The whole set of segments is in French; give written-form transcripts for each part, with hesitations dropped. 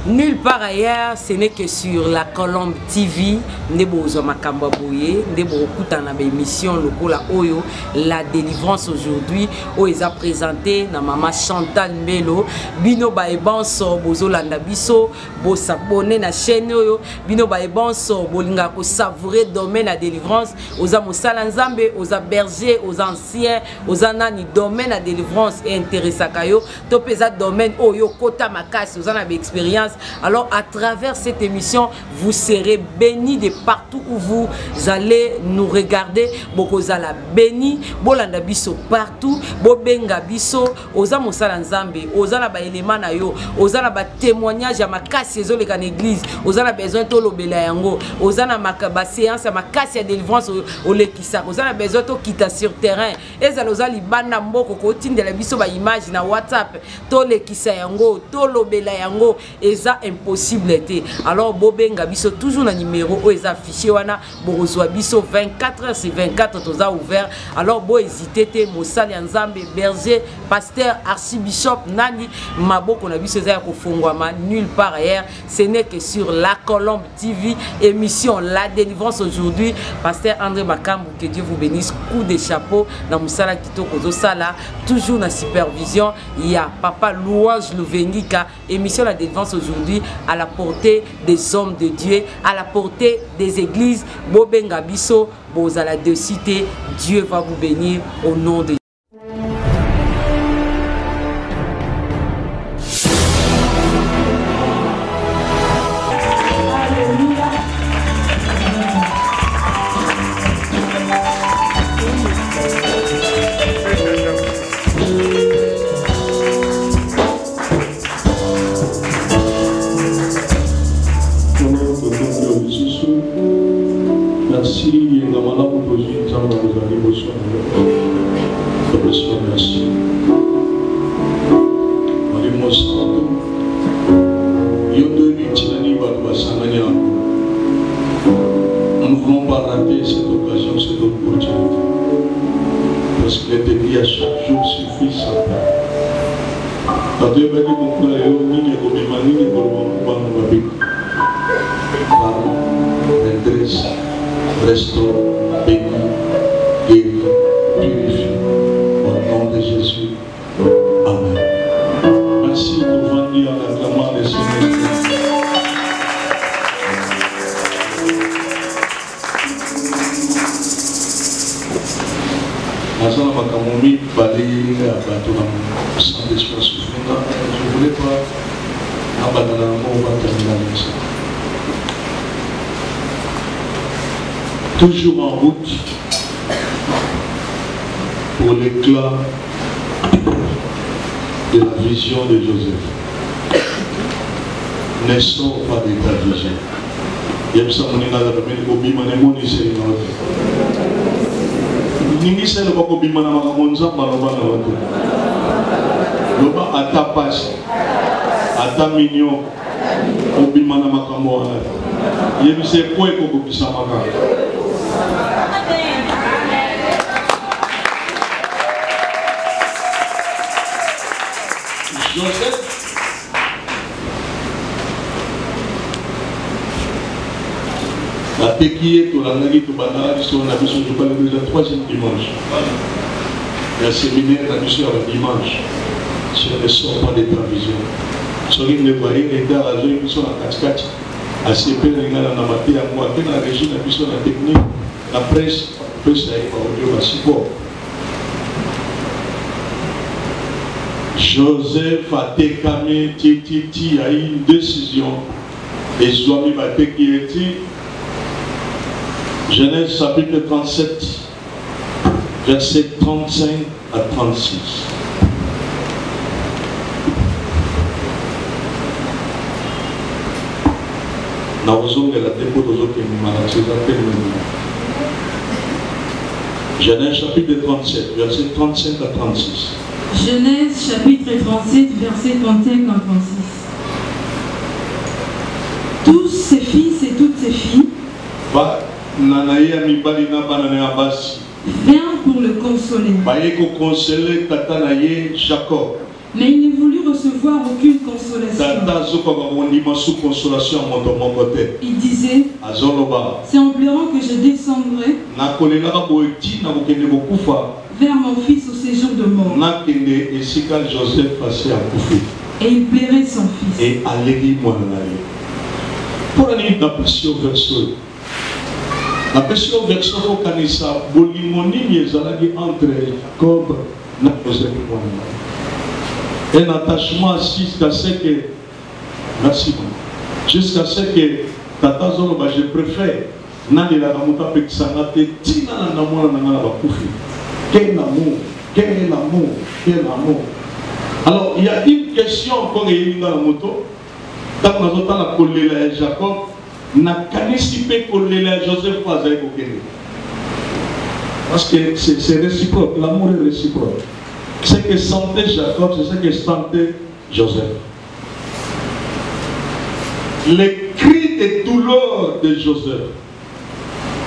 Nulle part ailleurs, ce n'est que sur la Colombe TV. Nebozo Makamba Boye, Nebo Kutana émission Lokola Oyo, la délivrance aujourd'hui. Ils a présenté na maman Chantal Melo, Bino Baebanso, Bozo Landa Biso, Bo s'abonner na chaîne Oyo, Bino Baebanso, Bolinga ko savourer domaine la délivrance, aux Amosala Nzambe, aux bergers, aux anciens, aux anani domaine la délivrance et intéressé Kayo, Topeza domaine Oyo Kota Makasi, aux anani expérience. Alors à travers cette émission, vous serez bénis de partout où vous allez nous regarder. Bokozala béni, bolanda biso partout, bobenga biso, oza mosala nzambe, oza na ba élément na yo, oza na ba témoignage ya makasi ezo leka na église, oza na besoin to lobela yango, oza na ba séance ya makasi ya délivrance o lekisa, oza na besoin to kita sur terrain, ezala oza libanda mboko ko tindela biso ba image na WhatsApp, to lekisa yango, to lobela yango, eza impossible. Alors bobenga biso toujours na numéro o eza affiché wana, borozwa biso 24h sur 24 toza ouvert. Alors bo hésiter te mosali nzambe berger pasteur archibishop nani maboko na biso eza ya kofungwama nulle part ailleurs, ce n'est que sur la Colombe TV émission la délivrance aujourd'hui. Pasteur André Makambu, que Dieu vous bénisse, coup de chapeau na musala kitoko zo sala toujours na supervision. Il y a papa Louange Louvengika, émission la délivrance aujourd'hui à la portée des hommes de Dieu, à la portée des églises. Bobenga biso, bozala de cité, Dieu va vous bénir au nom de Dieu. Nous ne voulons pas rater cette occasion, cette opportunité. Parce que les débits à chaque jour suffisent à faire. Pardon, redresse, restaure, bénis, guéris, purifie. Au nom de Jésus. Amen. Merci pour venir en acclamant le Seigneur. Je ne voulais pas abandonner un mot, on va terminer avec ça. Toujours en route pour l'éclat de la vision de Joseph. Ne sors pas de ta vision. Ningisele bako bimana makamonza malobana watu. Loba atapasi, ataminyo, obimana makambo wana. Yebise kwe koko kisamaka. Joseph la tequier, tout la nagui, tout banal, sur la mission du palais de la troisième dimanche. Il y a un séminaire, la mission à dimanche. Si on ne sort pas des prévisions. Si on ne voit rien, il y a la zone qui sont à 4-4. À CP, il y a la maté à moi, la régie, la mission, la technique, la presse, peut s'aller par audio, la support. Joseph a décamé, Titi a eu une décision. Et Zoami va tequier. Genèse chapitre 37, versets 35 à 36. Genèse chapitre 37, versets 35 à 36. Genèse chapitre 37, versets 35 à 36. Tous ses fils et toutes ses filles vinrent pour le consoler. Mais il ne voulut recevoir voir aucune consolation. Il disait, c'est en pleurant que je descendrai vers mon fils au séjour de mort. Et il plairait son fils. Et pour aller dans la version la version au Kanissa, Bolimoni entre Jacob et Joseph. Un attachement jusqu'à ce que, merci beaucoup, jusqu'à ce que Tata Zoloba, je préfère, Nani la Ramuta Pexanate, Tina Namona Nana Bakoufi. Quel amour, quel amour, quel amour. Alors, il y a une question encore dans la moto. Quand on a la colère à Jacob, n'a qu'anticipé colère à Joseph Fazaï Kokene. Parce que c'est réciproque, l'amour est réciproque. Ce que sentait Jacob, c'est ce que sentait Joseph. Les cris de douleur de Joseph,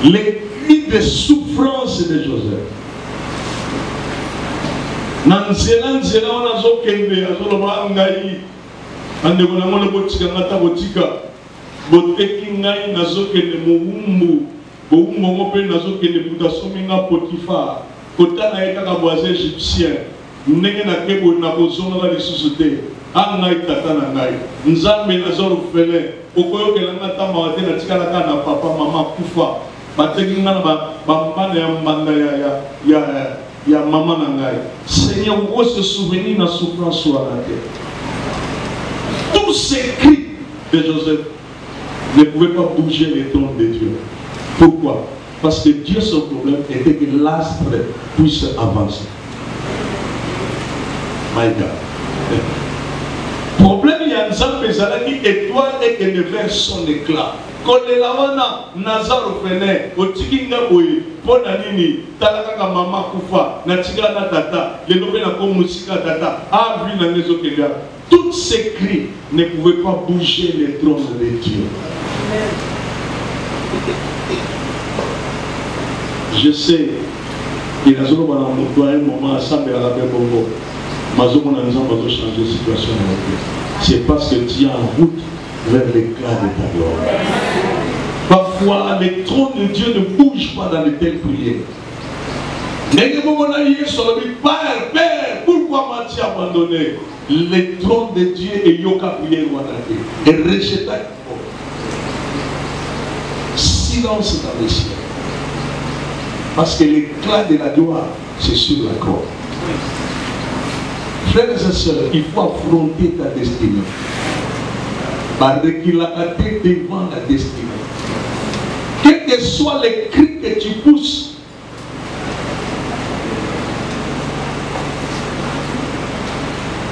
les cris de souffrance de Joseph. Nanzela on a zokende azoloba ngai ande kona mona botika ngata botika boteki ngai nazokende mobumbu bombo ngope nazokende butasomi nga Potiphar kota na yeka boise égyptien ndenge na kebo na bozonga la lisusuté angai tata na ngai nzambe nazolo fele okoyokela ngata mawate na tikala kana papa mama kufa bateki ngana bambana ya mbanda ya maman Nangai. Seigneur, vous se souvenir de la souffrance sur la terre. Tous ces cris de Joseph ne pouvaient pas bouger les trônes de Dieu. Pourquoi? Parce que Dieu, son problème était que l'astre puisse avancer. My God. Problème, il y a un exemple qui étoile et qui ne verse son éclat. Quand les lawana Nazar Fene, au Tikinga Boy, Ponanini, Talaka Mama Kufa, Natika Tata, les nouvelles comme Musika Tata, Avi Nanezokelia, tous ces cris ne pouvaient pas bouger les trônes de Dieu. Je sais qu'il y a un moment ensemble à la Bébobo, Mazomon a changé de situation. C'est parce que Dieu est en route vers l'éclat de ta gloire. Parfois, les trônes de Dieu ne bougent pas dans de telles prières. Père, pourquoi m'as-tu abandonné? Les trônes de Dieu et Yoka prière et rejeta. Silence dans le ciel. Parce que l'éclat de la gloire, c'est sur la croix. Frères et sœurs, il faut affronter ta destinée. Par reculer devant la destinée. Quels que soient les cris que tu pousses,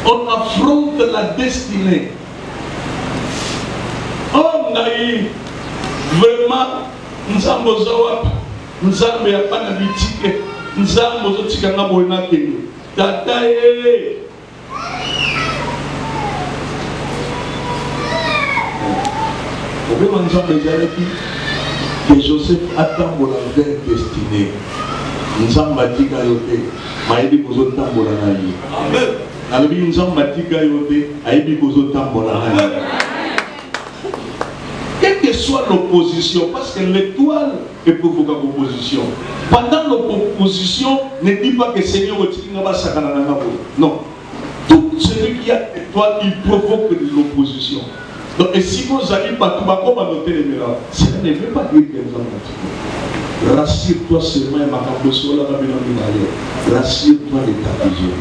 on affronte la destinée. Oh, naïf, vraiment, nous sommes aux Zawap, nous sommes à Panabitike, nous sommes aux Tikanaboinake. Tatae. Que Joseph attend pour la vraie destinée. Nous sommes bâtis à yote, maïdi bozo tambola naï. Amen. Nous sommes bâtis à yote, aïdi bozo tambola naï. Quelle que soit l'opposition, parce que l'étoile est provoquée l'opposition. Pendant l'opposition, ne dis pas que Seigneur va sakana. Non. Tout celui qui a l'étoile, il provoque l'opposition. Donc, et si vous n'avez pas tout, comment noter les miracles? Ça ne veut pas dire que nous avons. Rassure-toi seulement, ma campagne, rassure-toi de ta vision.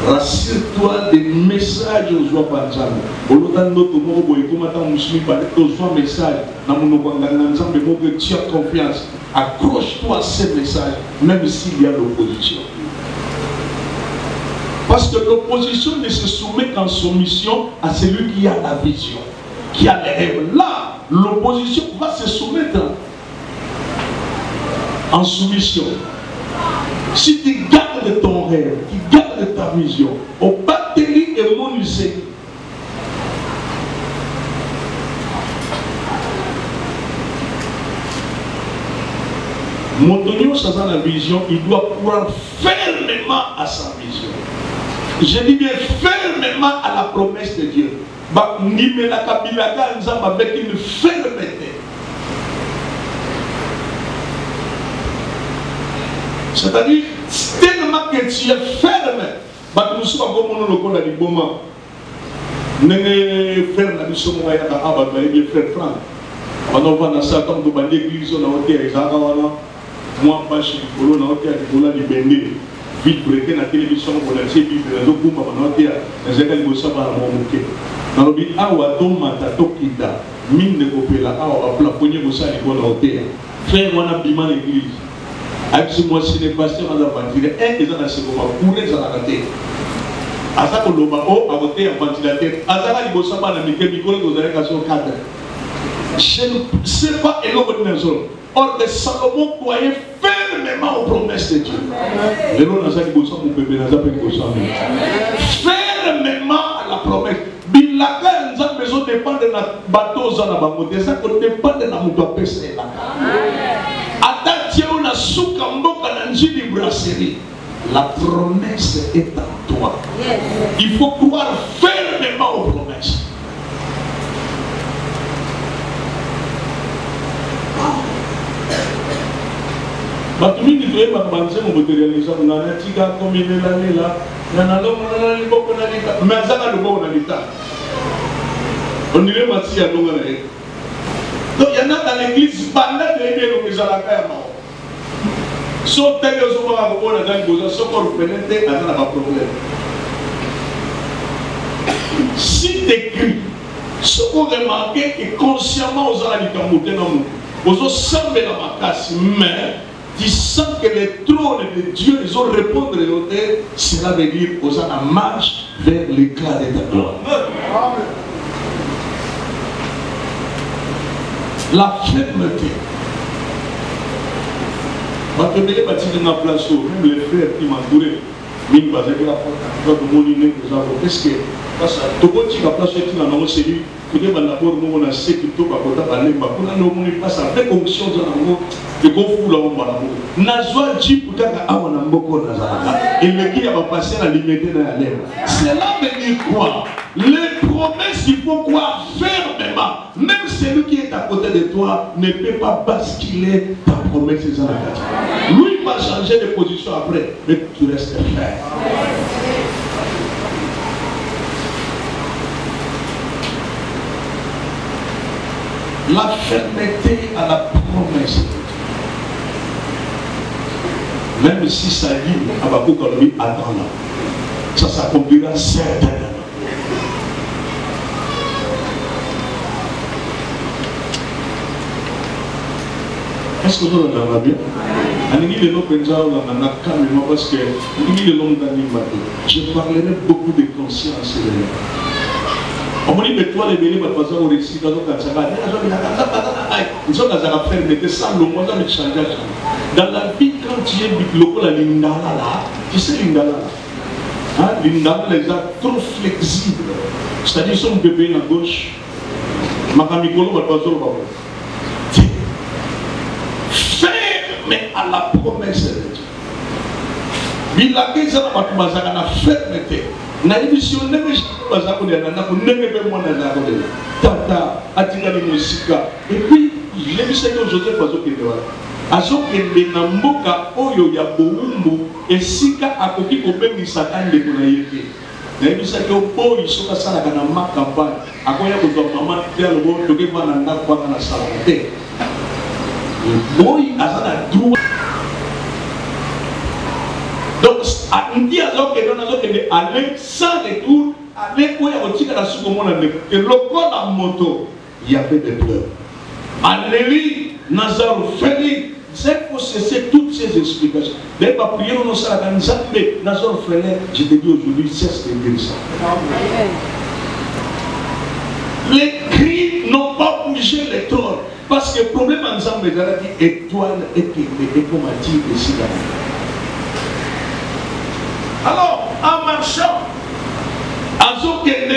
Rassure-toi des messages aux joies par exemple. Au lieu d'un autre mot, comme un musulman, aux joies messages, tu as confiance. Accroche-toi à ces messages, même s'il y a l'opposition. Parce que l'opposition ne se soumet qu'en soumission à celui qui a la vision, qui a les rêves. Là, l'opposition va se soumettre en soumission. Si tu gardes ton rêve, tu gardes ta vision, au batterie et mon lycée. Montonio, ça a la vision, il doit croire fermement à sa vision. Je dis bien fermement à la promesse de Dieu. Avec une fermeté. C'est-à-dire, tellement que tu es ferme, nous sommes comme nous le moment. Nous faire la mission de faire franc. On va dans ça comme dans l'église, on a été à moi, je suis on a été à l'Ibéné. Vite breaké la télévision, on a été à l'Okumba, on a été à l'Okumba, on a été à l'Okumba, mine de Kopela, à plafonner au sein de l'hôtel. Faire un habillement l'église. Avec moi, si les pasteurs ont ventilé, un des ans à ce moment, courir dans la tête. À ça qu'on l'a à voter en ventilateur. À ça, il faut savoir la micro vous avez cassé au cadre. Je ne sais pas, et l'autre maison. Or, que Salomon croyait fermement aux promesses de Dieu. Et l'autre, il faut savoir mon bébé, fermement à la promesse. Bilaka, nous avons besoin de dépendre de notre bateau, nous avons besoin de dépendre de notre bateau. La promesse est en toi. Il faut croire fermement aux promesses. On dirait Massi à donc il y en a dans l'église, sauf tel que ce soit un problème. Si tu écris, ce qu'on remarque est consciemment aux alliés aux semblent dans ma casse, mais tu sens que les trônes de Dieu, ils ont répondu à l'autre, cela veut dire aux en marche vers l'éclat de ta gloire. La fermeté. Même les frères qui m'entouraient, ils m'ont dit qu'est-ce que parce que tout le monde qui a placé dans la série, tout le monde a fait que tout le monde a fait fonction de confou là on Nazwa dit pour et le qui a passé la limite dans la lèvre. Cela veut dire quoi? Les promesses, il faut croire fermement. Même celui qui est à côté de toi ne peut pas basculer ta promesse. Lui va changer de position après, mais tu restes ferme. La fermeté à la promesse. Même si ça dit, attends là, ça s'accomplira certainement. Est-ce que vous entendez bien? Parce que je parlerai beaucoup de conscience. On me dit que toi, les bénis, parce qu'on récite dans notre dans la vie, quand tu es local à l'indala, tu sais l'indala, l'indala les a trop flexibles. C'est-à-dire son bébé à gauche, ma famille va pas ferme à la promesse de Dieu. Il a dit ça la fermeté. Na émission ne me pas à côté na ko ne me moi na ko de tata atinga ni musika et puis l'émission aujourd'hui parce que azo ke na mboka oyo ya boumbu esika akoki ko bemisa kande ko na yeke na émission ko boy soka sala kana ma campagne akoya ko to mama tia lo bo to ke bana na kwa na sala te boy azana droit. Donc, on dit à l'homme que aller sans retour, aller où il y a aussi la seconde que le corps en moto, il y avait des pleurs. Alléluia, Nazar Félix, c'est pour cesser toutes ces explications. Mais pas prier, on s'en a mais Nazar Félix, je te dis aujourd'hui, cesse de dire ça. Les cris n'ont pas bougé les trônes. Parce que le problème ensemble, il a dit étoile et comme a dit ici là. Alors, en marchant, à Zokene,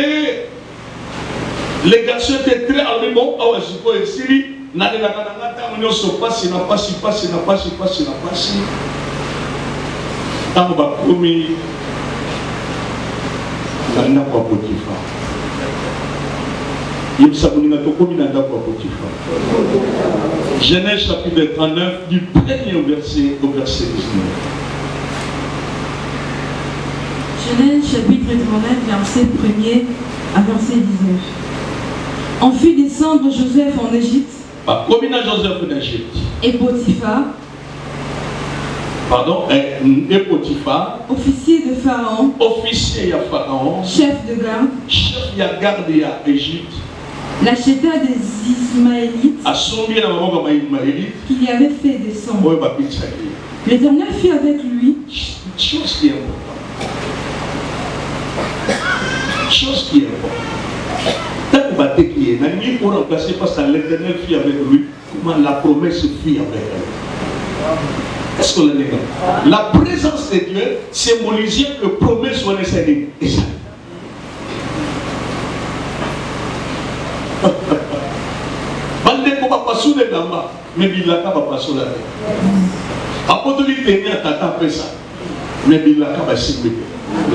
les garçons étaient très armés. Bon, à Ziko et Syrie, n'a pas si, Tant va promis, ndako ya Potiphar. Genèse chapitre 39 du premier verset au verset 19. Genèse chapitre 39 verset 1er à verset 19. On fit descendre Joseph en Égypte. Et Potiphar. Pardon, et Potiphar. Officier de Pharaon. Officier à Pharaon. Chef de garde. Chef de garde à Égypte. L'acheta des Ismaélites qu'il y avait fait descendre. L'Éternel fut avec lui. Chose qui est importante. Chose qui est importante. Tant que qui est, n'a ni pour remplacer parce que l'Éternel fut avec lui, comment la promesse fut avec elle. Est-ce que la présence de Dieu symbolisait que la promesse soit nécessaire. Bande ko papa sous les damba, mais bilaka papa sous la terre. Apotoli tenir tata pesa, mais bilaka ba simbe.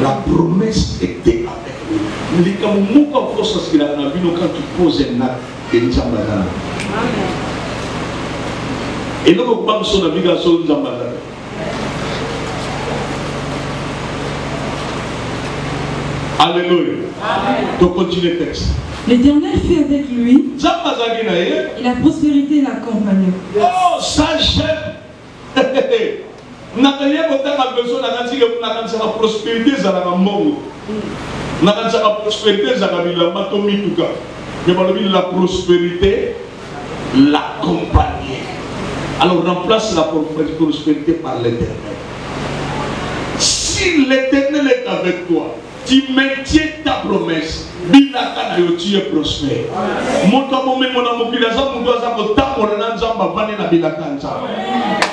La promesse était avec lui. Il dit comme mouka force ce qu'il a dans vie quand tu poses un acte et njambana. Et donc on va sur la navigation njambana. Alléluia. Donc continue le texte. L'Éternel fut avec lui et la prospérité l'accompagnait. Oh, ça j'aime. N'a besoin de prospérité, ça la prospérité, ça la prospérité l'accompagnait. Alors remplace la prospérité par l'Éternel. Si l'Éternel est avec toi, tu maintiens ta promesse. Bilaka na tu es prospère. Moto momme mona mokila za mundo za kotambola na nzamba vane na bilaka nzamba.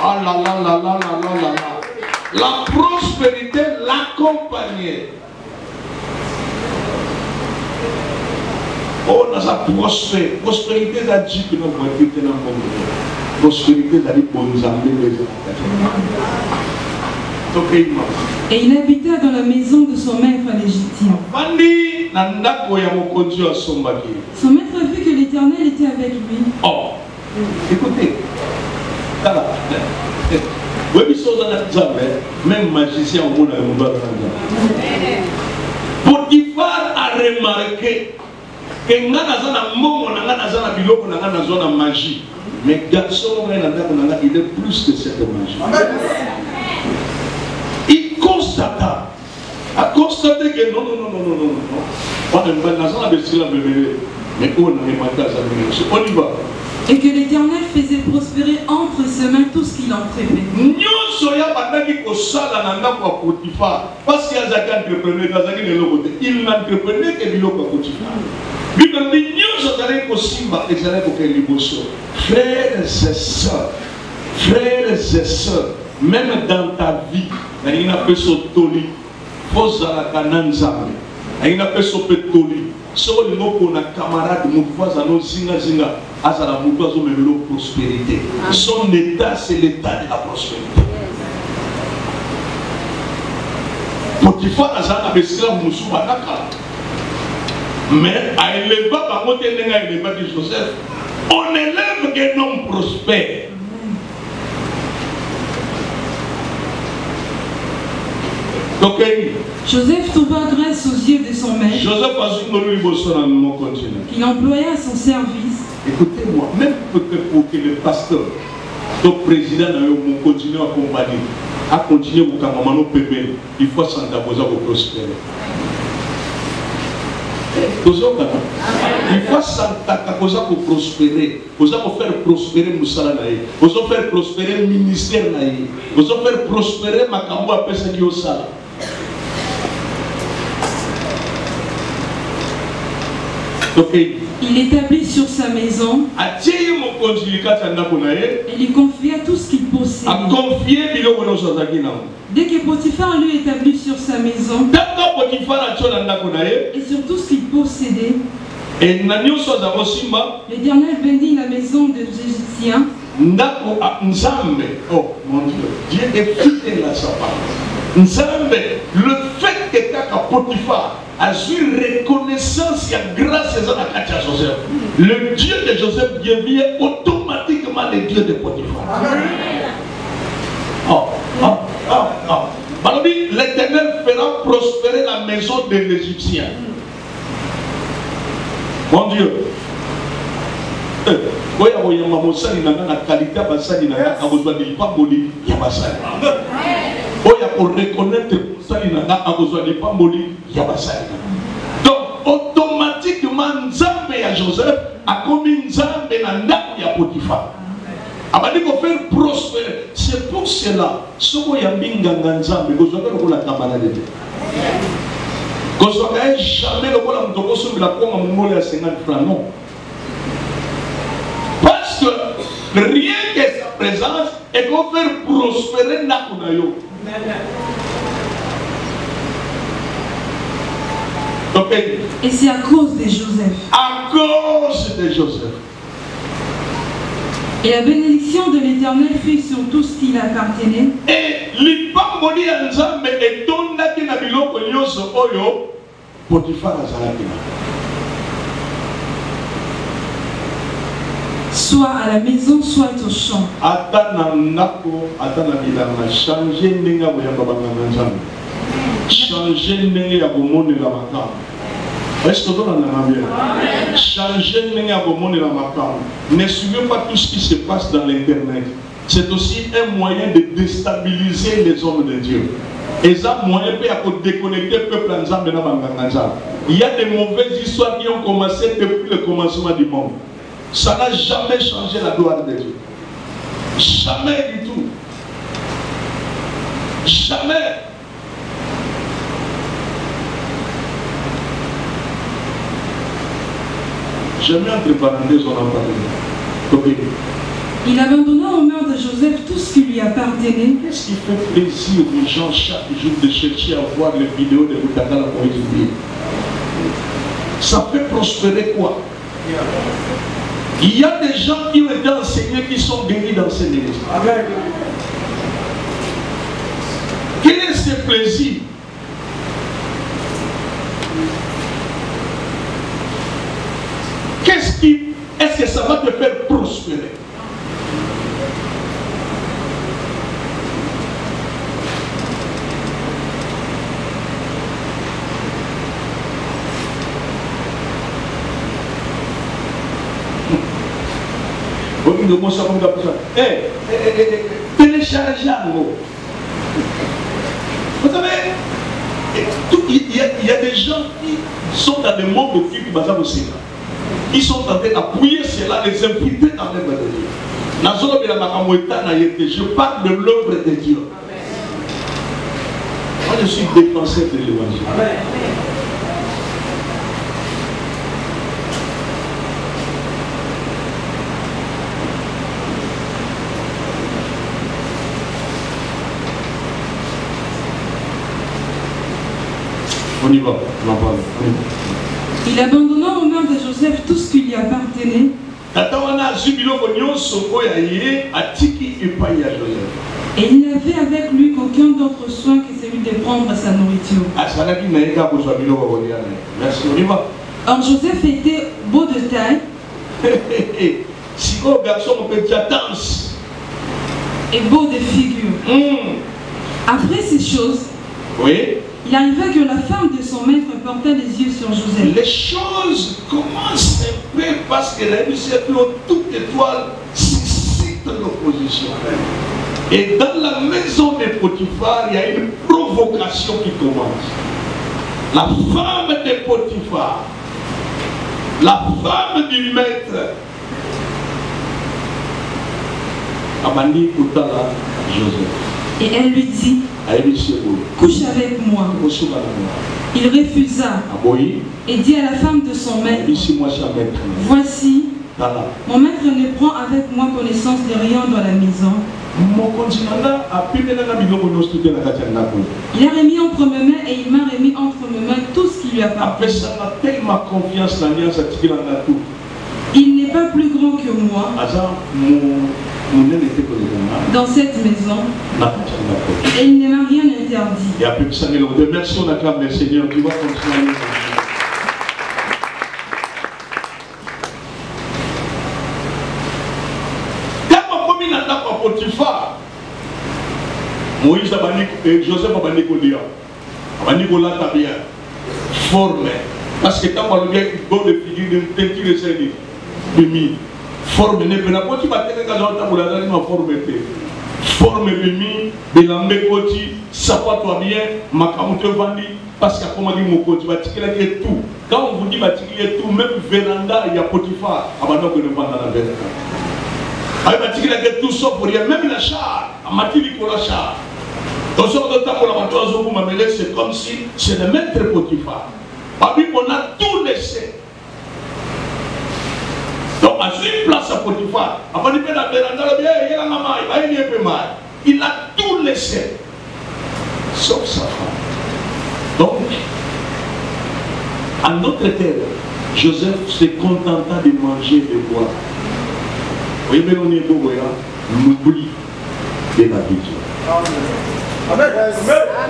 Ah la la la la la la la. La prospérité l'accompagnait. Oh na sa prospère. Prospérité da djik na voiture na bongo. Prospérité da li bonzambe les. Et il habita dans la maison de son maître légitime. Son maître a vu que l'Éternel était avec lui. Oh, écoutez, même magicien au monde Potiphar a remarqué que magie. Mais garçon, il est plus que cette magie. Il constata, a constaté que non. On y va. Et que l'Éternel faisait prospérer entre ses mains tout ce qu'il entreprenait. Il n'entreprenait que frères et sœurs, même dans ta vie, il y a une personne qui pose à la cananzame, il y a une personne qui si on a un camarade, prospérité. Son état, c'est l'état de la prospérité. Potiphar a esclave mais à élever par contre Joseph, on élève un homme prospère. Joseph trouva grâce aux yeux de son maître. Joseph qu'il employa à son service. Écoutez-moi, même pour que le pasteur, le président continue à accompagner, à continuer à accompagner bébé, il faut s'entendre pour prospérer. Il faut s'entendre pour prospérer, pour faire prospérer Moussala, pour faire prospérer le ministère, pour faire prospérer Makambo à Pesaki au Sala. Il établit sur sa maison et lui confia tout ce qu'il possédait. Dès que Potiphar lui établit sur sa maison et sur tout ce qu'il possédait, l'Éternel bénit la maison des Égyptiens. Oh mon Dieu, Dieu est fidèle à sa parole. Le fait que Potiphar a eu reconnaissance, il y a grâce à Joseph. Le Dieu de Joseph devient automatiquement le Dieu de Potiphar. L'Éternel fera prospérer la maison de l'Égyptien. Mon Dieu. Donc automatiquement Nzambe ya Joseph a commis Nzambe na ndako ya Potiphar. Abadi ko faire prospérer. C'est pour cela soko ya mbinganga Nzambe kozwaka lokola kamalade. Kozwaka jamais lokola mutoko sombela konga mongolo ya 50 francs non. Parce que rien que sa présence est pour faire prospérer ndako na yo. Et c'est à cause de Joseph. À cause de Joseph. Et la bénédiction de l'Éternel fut sur tout ce qui appartenait. Et l'ipamboli ya Nzambe etondaki na biloko nyonso oyo Potiphar azalaki na. Soit à la maison, soit au champ. Ata na ndako, ata na bilanga, changer ndenge ya koyamba banganga Nzambe. Changer ndenge ya komonela makambo. Est-ce que vous avez bien? Changer ndenge ya komonela makambo. Ne suivez pas tout ce qui se passe dans l'internet. C'est aussi un moyen de déstabiliser les hommes de Dieu. Et ça, moyen de déconnecter le peuple Nzambe na banganga Nzambe. Il y a des mauvaises histoires qui ont commencé depuis le commencement du monde. Ça n'a jamais changé la gloire de Dieu. Jamais du tout. Jamais. Jamais entre parenthèses, on en parle. Okay. Il abandonna aux mains de Joseph tout ce qui lui appartenait. Qu'est-ce qui fait plaisir aux gens chaque jour de chercher à voir les vidéos de Boutakala pour étudier? Ça fait prospérer quoi? Il y a des gens qui ont été enseignés qui sont guéris dans ces églises. Quel est ce plaisir? Est-ce que ça va te faire prospérer? Téléchargez en vous savez, il y a des gens qui sont dans le monde occulte basé au Sénat. Ils sont en train d'appuyer cela, les imputer dans l'œuvre de Dieu. Je parle de l'œuvre de Dieu. Moi, je suis défenseur de l'évangile. On y va, on en parle. Il abandonna aux mains de Joseph tout ce qui lui appartenait. Et il n'avait avec lui qu'aucun d'autre soin que celui de prendre sa nourriture. Or Joseph était beau de taille. Et beau de figure. Après ces choses, il arriva que la femme de son maître portait les yeux sur Joseph. Les choses commencent un peu parce que la vie toute étoile suscite l'opposition. Et dans la maison de Potiphar, il y a une provocation qui commence. La femme de Potiphar, la femme du maître, Abandi Koutala Joseph. Et elle lui dit, couche avec moi. Il refusa et dit à la femme de son maître, voici, mon maître ne prend avec moi connaissance de rien dans la maison. Il a remis entre mes mains et il m'a remis entre mes mains tout ce qui lui appartient. Il n'est pas plus grand que moi. dans cette maison. Et il ne m'a rien interdit. Et après ça, merci, on acclame le Seigneur. Tu vas continuer. Potiphar, Moïse et Joseph abandi kolia, abandi kolata bien, formé, parce que quand on regarde le figure de teinture de série, bimi, formé, ne peut pas tu vas tenir quand on t'a la ma formé, formé bimi, belambe koti, sapato bien, makamute vandi, parce que comme on dit mon koti, va tirer tout. Quand on vous dit va tirer tout, même véranda il y a Potiphar, abandon que ne vend dans la véranda. Il a tout ça pour rien, même la char, à Mathilde la char. Dans ce temps, c'est comme si c'est le maître Potiphar. Papi, on a tout laissé. Donc, à une place à Potiphar, il a tout laissé, sauf sa femme. Donc, à notre terre, Joseph se contenta de manger et de boire. Oui, mais on est beau, l'oubli de la vision. Amen.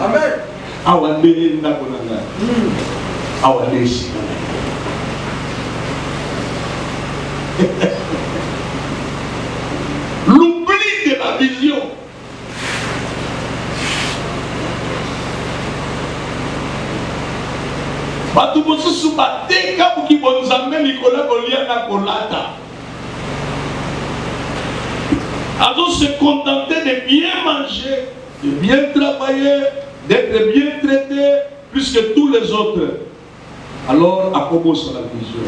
Amen. Awale nakonanga. Awale si. L'oubli de la vision. Batu bosusu bateka buki bonzambe Nicolas Golia na kolata. Alors se contenter de bien manger, de bien travailler, d'être bien traité, plus que tous les autres. Alors, à quoi sur la vision?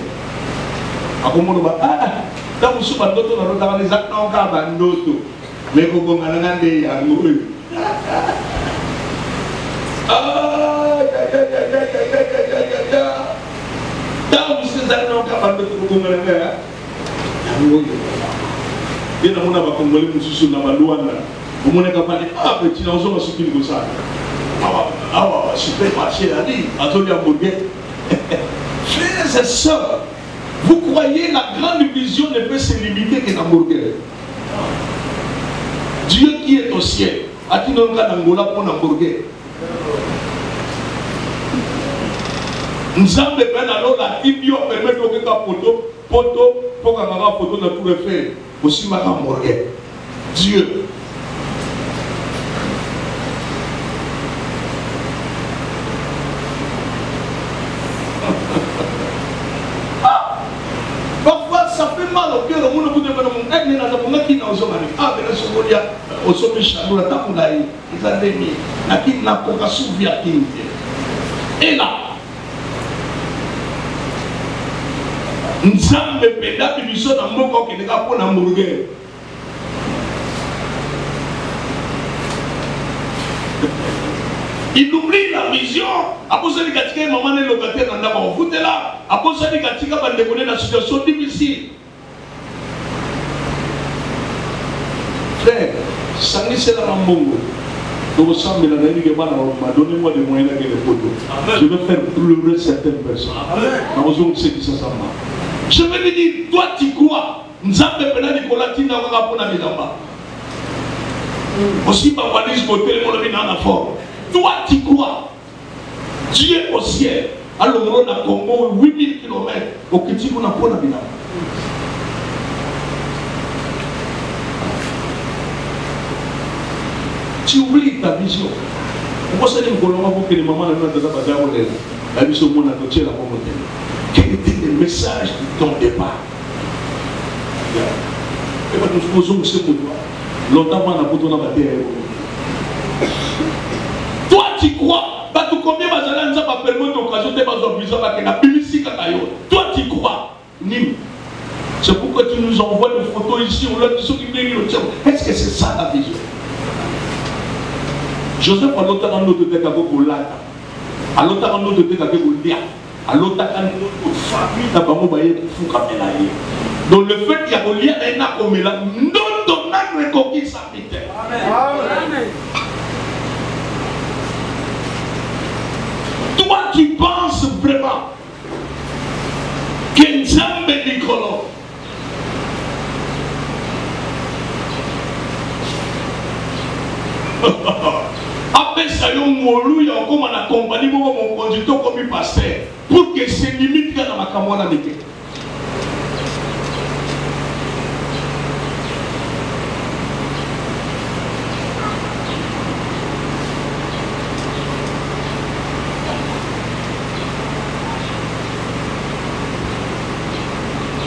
À quoi on va dans le sous bateau, on a les acteurs en bandoto, mais comment on a des amoureux. Dans ces acteurs en bandoto, comment on a des et dans mon abat congolais, nous sommes dans la douane. Au moins, on a dit, ah, petit, nous sommes sur le ça. Ah, super marché, a dit, attendez à Bourguet. Frères et sœurs, vous croyez la grande vision ne peut se limiter que dans Bourguet. Dieu qui est au ciel, a dit non, là, d'Angola pour Bourguet. Nous avons besoin alors la Tibio permet de faire photo, pour qu'on ait photo de tout le fait. Aussi Madame Morgan, Dieu. Parfois ça fait mal au cœur, on ne peut pas nous dire qu'on a qui dans un mari. Ah, mais là, ce qu'on y a, au sommet chalou, la table là, ils ont mis, la qui n'a pas souffert à qui. Et là, Nzambe peda biso na moko ke ndeka pona mburger. Il oublie la vision. Après ça, il a dit maman est locataire dans la maison. Vous êtes là. Après ça, il a dit qu'il y a une situation difficile. Frère, ça c'est la mbongo. Donc ça me l'a dit que donnez-moi des moyens de les photos. Je vais faire pleurer certaines personnes. Je vais lui dire, toi tu crois, Nzambe pena Nicolas Tina va pour la bilamba. Aussi par valise côté le monde dans la forme. Toi tu crois, Dieu au ciel, alors on a Congo 8000 km au Kitiko na pour la bilamba. Tu oublies ta vision. Pourquoi ça dit que les mamans ne peuvent pas faire la vision de mon atelier la communauté. Quel était le message de ton départ? Et bien nous posons ce pour toi. Longtemps on a pour ton terre. Toi tu crois, pas tout combien Bazalan ça va permettre d'occasion de pas obligé à la publicité kakayo. Toi tu crois, Nim. C'est pourquoi tu nous envoies des photos ici, on l'a dit ceux qui viennent. Est-ce que c'est ça la vision? Joseph a l'autre en notre tête avec Olata. A l'autre en notre tête avec Olia. A l'autre en notre famille n'a pas mobile pour Kamela. Donc le fait qu'il y a Olia et Nakomela, non ton âme reconquis sa vie. Amen. Toi qui penses vraiment que Nzambe Nicolo Après ça, il y a un comme on accompagne mon conducteur comme il passait pour que c'est limite dans ma caméra d'été.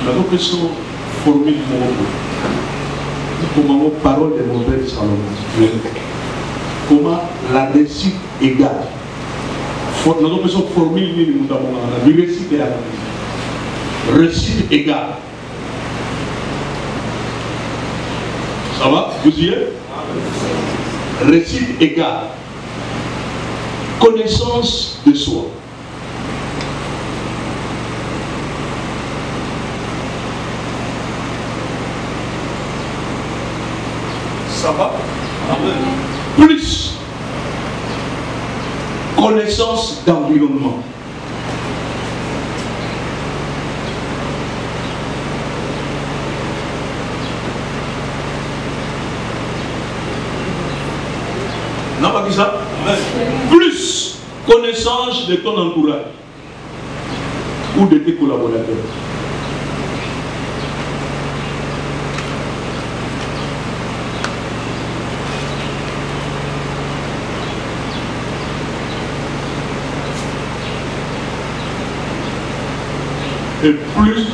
Nous avons formé comment parole de mon père Salomon. Comment la réussite égale. Nous avons besoin de formuler la réussite égale. Réussite égale. Ça va? Vous y êtes? Réussite égale. Connaissance de soi. Ça va? Plus connaissance d'environnement. Non, pas ça? Plus connaissance de ton entourage ou de tes collaborateurs. Et plus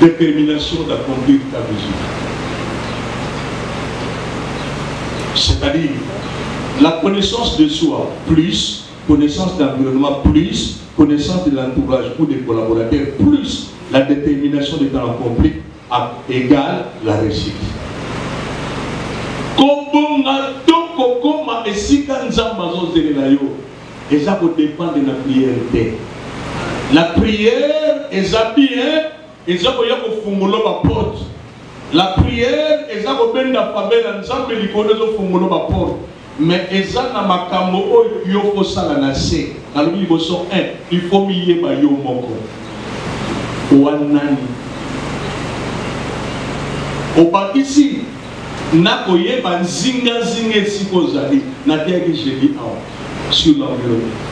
détermination d'accomplir ta vision. C'est-à-dire la connaissance de soi, plus connaissance d'environnement, plus connaissance de l'entourage ou des collaborateurs, plus la détermination de temps accompli égale la réussite. Et ça dépend de la prière. La prière est bien, et ça va fumulo ma porte. La prière est ça va bien la faveur, ça va liconer fumulo ma porte. Mais ça na makambo yo ko sala na se. Na lubi boso il faut miye ba yo moko. Wanani. Oba ici na koye ba zinga zinga sikozali na terre que je dis sur l'environnement.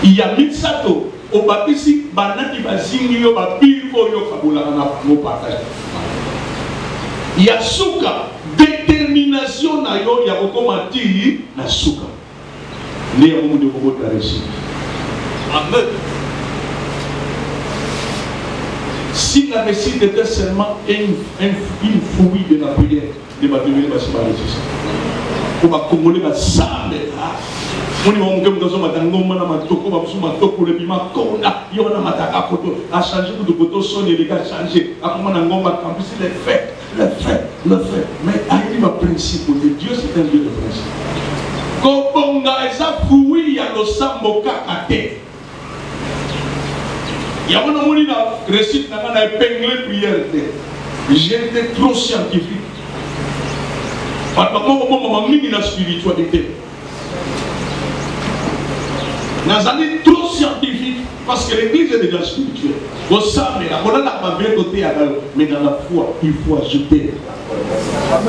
Il y a Mitsato, au Babisi, Banati Bazingio, Babiko, Yokabula, no partage. Il y a Souka, détermination, Nayo, Yakokomati, na Souka. Né à moment de votre réussite. Amen. Si la réussite était seulement une fouille de la prière, de ma devenir ma réussite. Pour ma Congolais, ma sable. On est en train de se faire des matoko, matoko, le bima, kona, yona mataka koto, a changé de koto, son et les gars changé. A comment on va campus le fait. Mais il y a un principe de Dieu, c'est un Dieu de principe. Kobonga et ça fouille, il y a le sambo kakate. Il y a un moment où récite dans la épinglé prière. J'étais trop scientifique. Parce que moi, je suis dans la spiritualité. Nazali trop scientifique parce que l'église est déjà spirituelle. Vous savez, mais dans la foi, il faut ajouter.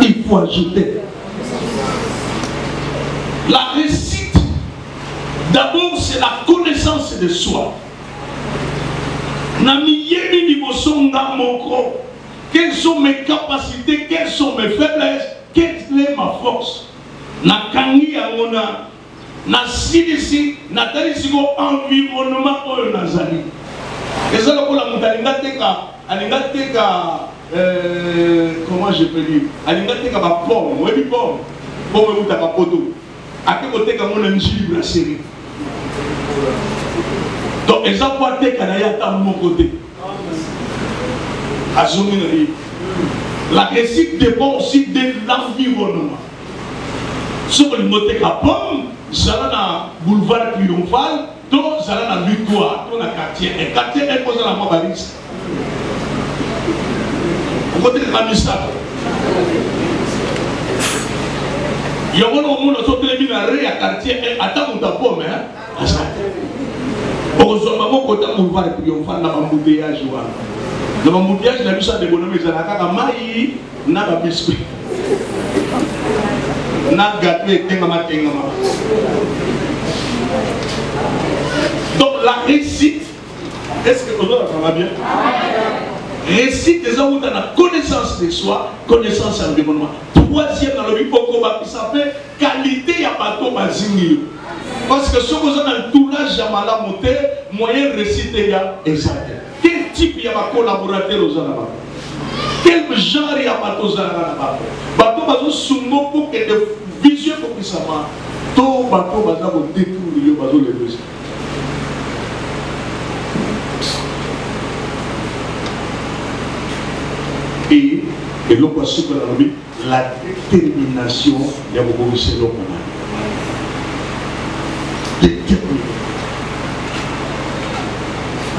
Il faut ajouter. La réussite, d'abord, c'est la connaissance de soi. Quelles sont mes capacités, quelles sont mes faiblesses, quelle est ma force. Nakangi Amona. Nasilisi, natalisi go environnement oyo nazali. Eza lokola mutu alingateka comment je peux dire, alingateka ba pomme, webi pomme, pomme mutu ka poto. Ake koteka mona njili brasserie. Donc eza kwa teka na ya ta moko te. Azumi la réussite dépend aussi de l'environnement. Ce que le moté ka pomme Zala na boulevard triomphal, donc zala na victoire, donc na quartier. Et quartier est posé la mobilité. Vous comprenez la mission? Il y a un moment où nous sommes à quartier et attends mon tapon, hein? Heureusement, mon côté boulevard triomphal n'a pas embouteillage. Dans l'embouteillage, la mission de bonhomme, zala kaka mai na ba biscuit. Na gâteau tengama. Donc la réussite, est-ce que vous entendez bien? Réussite des hommes dans la connaissance de soi, connaissance de l'environnement. Troisième dans le Bipokoba qui s'appelle qualité à bateau bazingio. Parce que ce que vous avez dans tout l'âge à malamoté, moyen réussite il y a exact. Quel type y a ma collaborateur aux anabas? Quel genre y a bateau aux anabas? Bateau bateau sungo pour que de vision pour que ça marche. Tout bateau bateau détruire le bateau les deux. Et l'autre chose qu'on a dit, la détermination de beaucoup de l'homme. Détermination.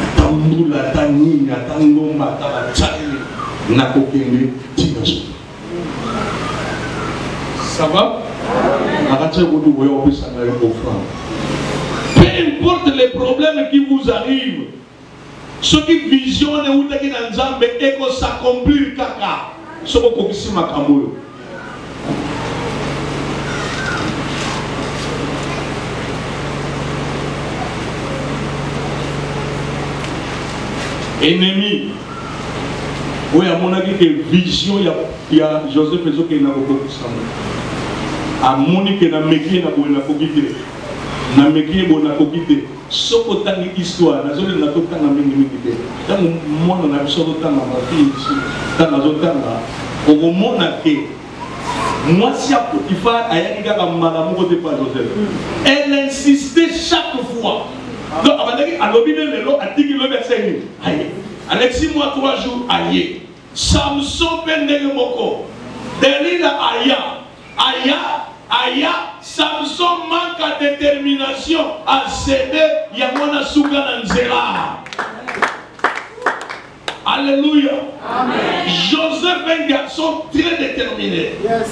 Atambula, tanina, tangomba, tabatali, nakokende, tinaso. Ça va? Peu importe les problèmes qui vous arrivent, ceux qui visionnent ou qui dans Nzambe et qu'on s'accomplit kaka, ce qu'on ici makamolo. Ennemi. Oui, à mon avis, que vision, il y a Joseph Ezo qui n'a pas beaucoup de à Monique n'a métier n'a pas beaucoup na meki bona kokite soko tangi histoire nazoli na totanga mingi te tango mona na biso totanga mafi tanga zotanga okomona ke mwasi ya Potiphar ayaki kaka malamu kote pa Joseph. Elle insistait chaque fois. Donc abandaki alobi lelo atiki le verset aye Alexis moi 3 jours aye Samson pendenge moko Delila aya Samson manque à détermination à céder Yamona Soukana Nzela. Alléluia. Amen. Joseph est un garçon très déterminé. Yes.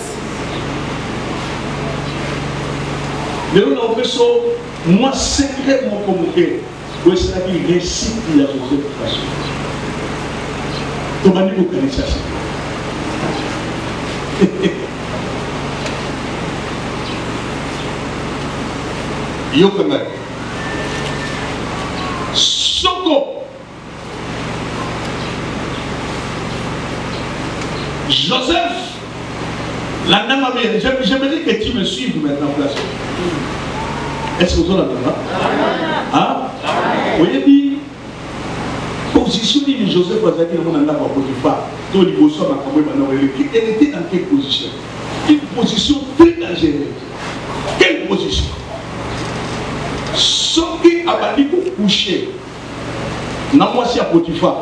Moi, secret mon communiqué. Où est-ce qu'il récite la Joseph façon. Comment vous connaissez ça? Yokamel. Soko. Joseph. La dame bien. Je me dis que tu me suives maintenant, place. Est-ce que vous avez là? Hein? Vous voyez dit position de Joseph Wazaki dans mon anda pour Potiphar. Elle était dans quelle position? Une position très dangereuse. Quelle position? Ce qui a dit pour coucher, n'a moi si à Potiphar,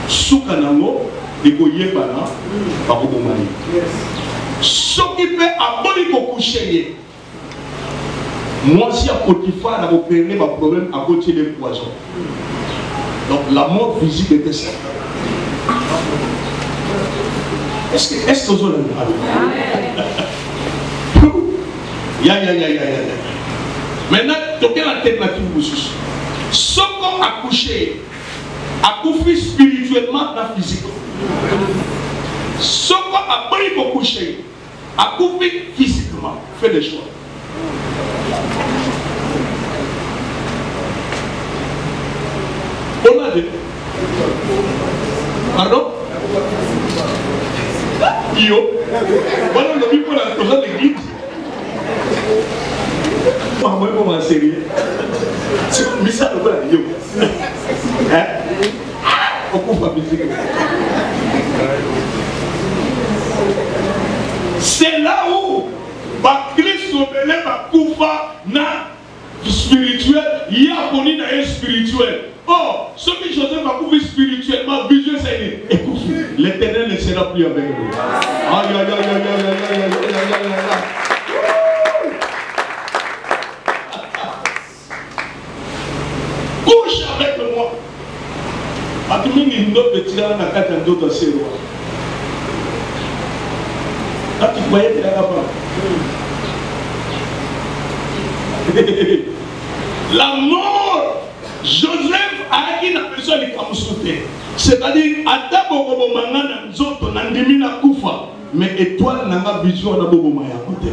Soukanango, de Goyebana, par Obomani. Ce qui peut abolir pour coucher, moi si à Potiphar, n'a opéré ma problème à côté des poisons. Donc la mort physique était ça. Est-ce que vous avez ya. Maintenant, quelle alternative vous êtes? Ce qu'on a couché, a couché spirituellement et physiquement. Ce qu'on a pris pour coucher, a couché physiquement. Faites des choix. On a dit. Pardon? Yo. Voilà le but pour la chose de l'église. Moi, je suis sérieux. C'est comme ça, le voilà, yo. Hein? On coupe la musique. C'est là où Christ obéit ma coupa na spirituel, il y a connu un spirituel. Oh, ce que Joseph a coupé spirituellement, vision c'est écoute, l'Éternel ne sera plus avec nous. Aïe, aïe, aïe, aïe, aïe, aïe, aïe, aïe, aïe. Couche avec moi. Atumini ndo petira na kata ndoto sero. Ati kwaye de la papa. La mort, Joseph a été une personne qui a sauté. C'est-à-dire, à Taboko Mangana Nzoto Nandimina Koufa. mais étoile n'a pas vision na bobo maya côté.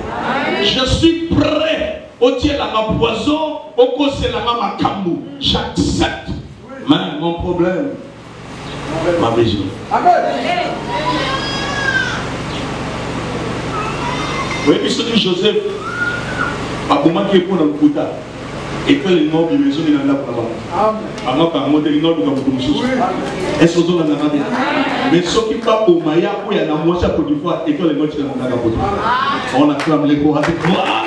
Je suis prêt au tiers la poison, au cause la makambu. J'accepte. Mais mon problème, ma vision. Amen. Oui, puis ce Joseph, à comment qui est pour le Kouta, et que les nobles, ils sont dans la parole. Amen. Quand modèle nord comme vous est-ce que vous en avez bien? Mais ce qui pas au Maya, où il y a la moitié pour du fois, et que les nobles sont dans la parole. On acclame les cours avec gloire.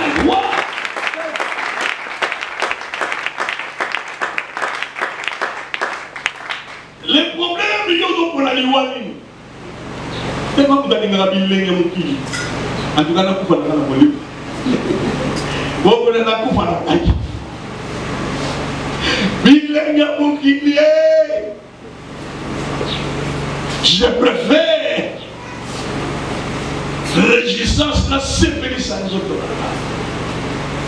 Les problèmes, ils ont pour la loi. Tellement que vous avez un billet, en tout cas, on a coupé la volée. Vous avez la coupe à la taille. Je préfère régissance la sévérité à nous autres.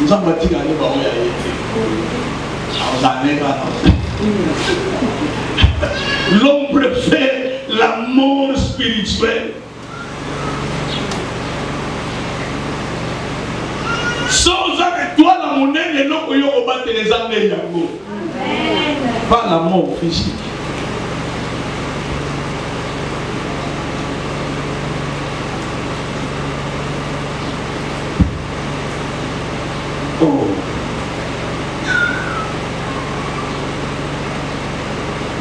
Nous avons dit à l'homme préfère la mort spirituelle. Sans avec toi la monnaie, les gens qui ont battu les armes de Yango. Pas la mort physique. Oh.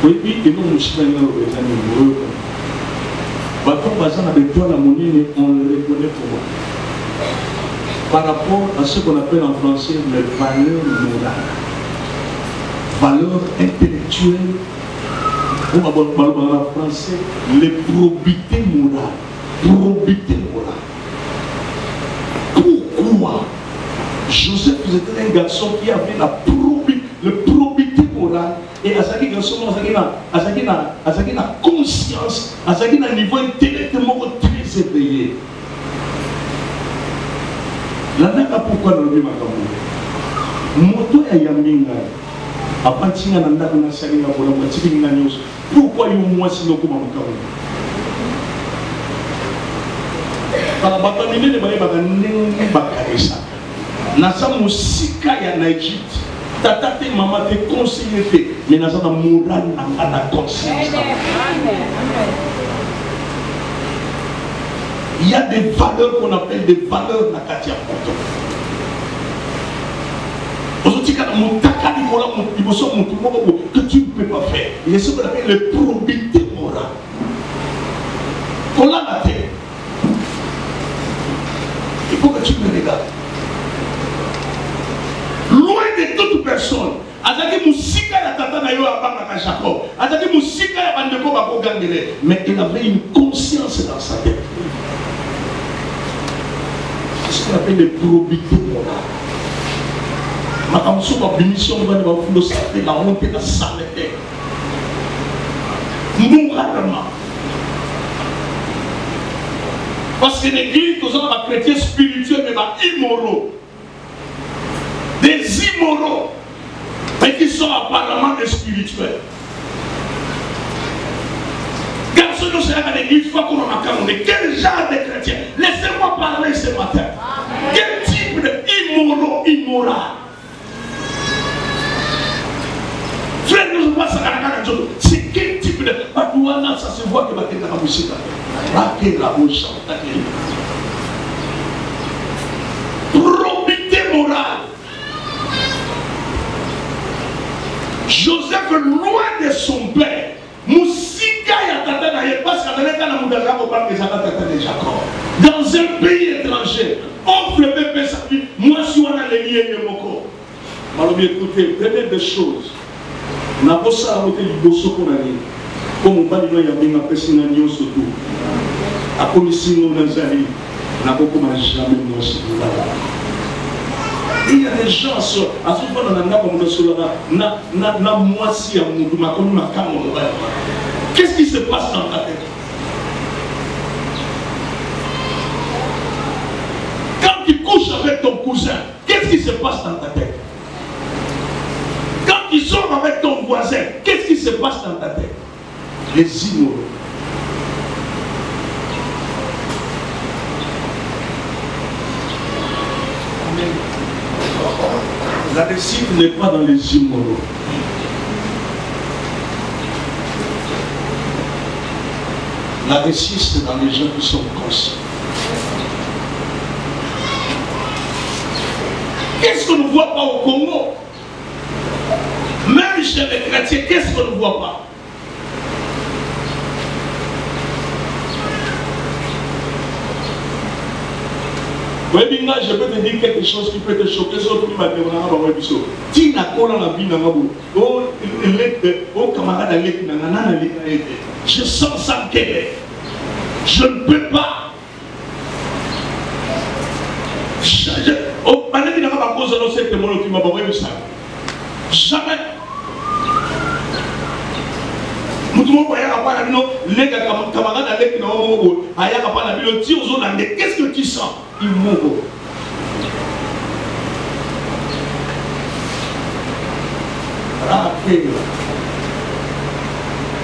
Oui, puis, et nous, nous sommes nombreux. Bateau basant avec toi la monnaie, on le reconnaît pour moi. Par rapport à ce qu'on appelle en français les valeurs morales, valeurs intellectuelles, ou en français, les probités morales. Probité morale. Pourquoi Joseph était un garçon qui avait la probité morale et à ce garçon, à sa conscience, à ce niveau intellectuellement très éveillé. Nandaka pourquoi dans le makambo moto ya yaminga apantinga nandaka na salinga bola motivinga nyos pourquoi yo mwasi no kuma makambo para batamine ne bale bakanenge bakarisa na sa musika ya na Egypte tata te mama te conseiller te mais na sa na moral na conscience. Il y a des valeurs qu'on appelle des valeurs Nakatia Poto. Aujourd'hui, quand on t'a que tu ne peux pas faire, il y a ce qu'on appelle les probités morales. Qu'on a la terre. Il faut que tu me regardes. Loin de toute personne, Azaki Moussika ya tata na yo abanga Jacob, Azaki Moussika ya bandeko bako gangele, mais il avait une conscience dans sa tête. C'est ce qu'on appelle les probités morales. Makamso ba bémission va de fundo sacré la honte de saleté. Moralement. Parce que l'église, nous sommes des chrétiens spirituels, mais des immoraux. Des immoraux. Mais qui sont apparemment des spirituels. Garçon, nous sommes à l'église, une fois qu'on a camouné. Quel genre de chrétien? Laissez-moi parler ce matin. Quel type d'immoraux, immoral? Frère, nous sommes à c'est quel type de... Ça se voit que la musique probité morale. Joseph, loin de son père, Moussika Yatata n'ayait pas dans un pays étranger, offre le bébé sa vie, moi je suis dans les liens de mon corps. Alors écoutez, première des choses, n'a pas ça à voter du bosso qu'on a dit. Comme on va dire, il y a bien un personne à Nyon surtout. À commission de nos amis, n'a pas comme jamais moi sur il y a des gens, à ce moment là, qu'est-ce qui se passe dans ta tête? Quand tu couches avec ton cousin, qu'est-ce qui se passe dans ta tête? Quand tu sors avec ton voisin, qu'est-ce qui se passe dans ta tête? Les immoraux. La réussite n'est pas dans les immoraux. La réussite, c'est dans les gens qui sont conscients. Qu'est-ce qu'on ne voit pas au Congo? Même chez les chrétiens, qu'est-ce qu'on ne voit pas? Oui, je peux te dire quelque chose qui peut te choquer sur tout le matin. Je sens ça qu'elle. Je ne peux pas. Jamais. Qu'est-ce que tu sens?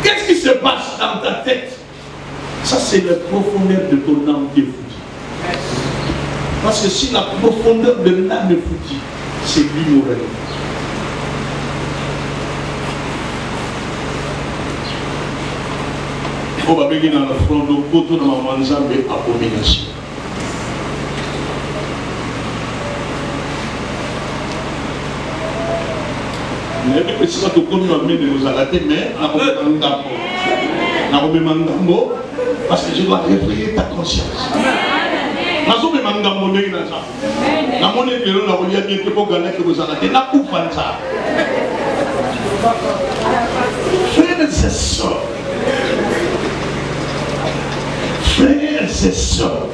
Qu'est-ce qui se passe dans ta tête? Ça, c'est la profondeur de ton âme qui est foutue. Parce que si la profondeur de l'âme est foutue, c'est l'immoralité. On va venir dans le front de côté de ma manzambe abomination. Mais si tu connais nos alatés, mais parce que je dois réveiller ta conscience. Frères et sœurs, frères et sœurs,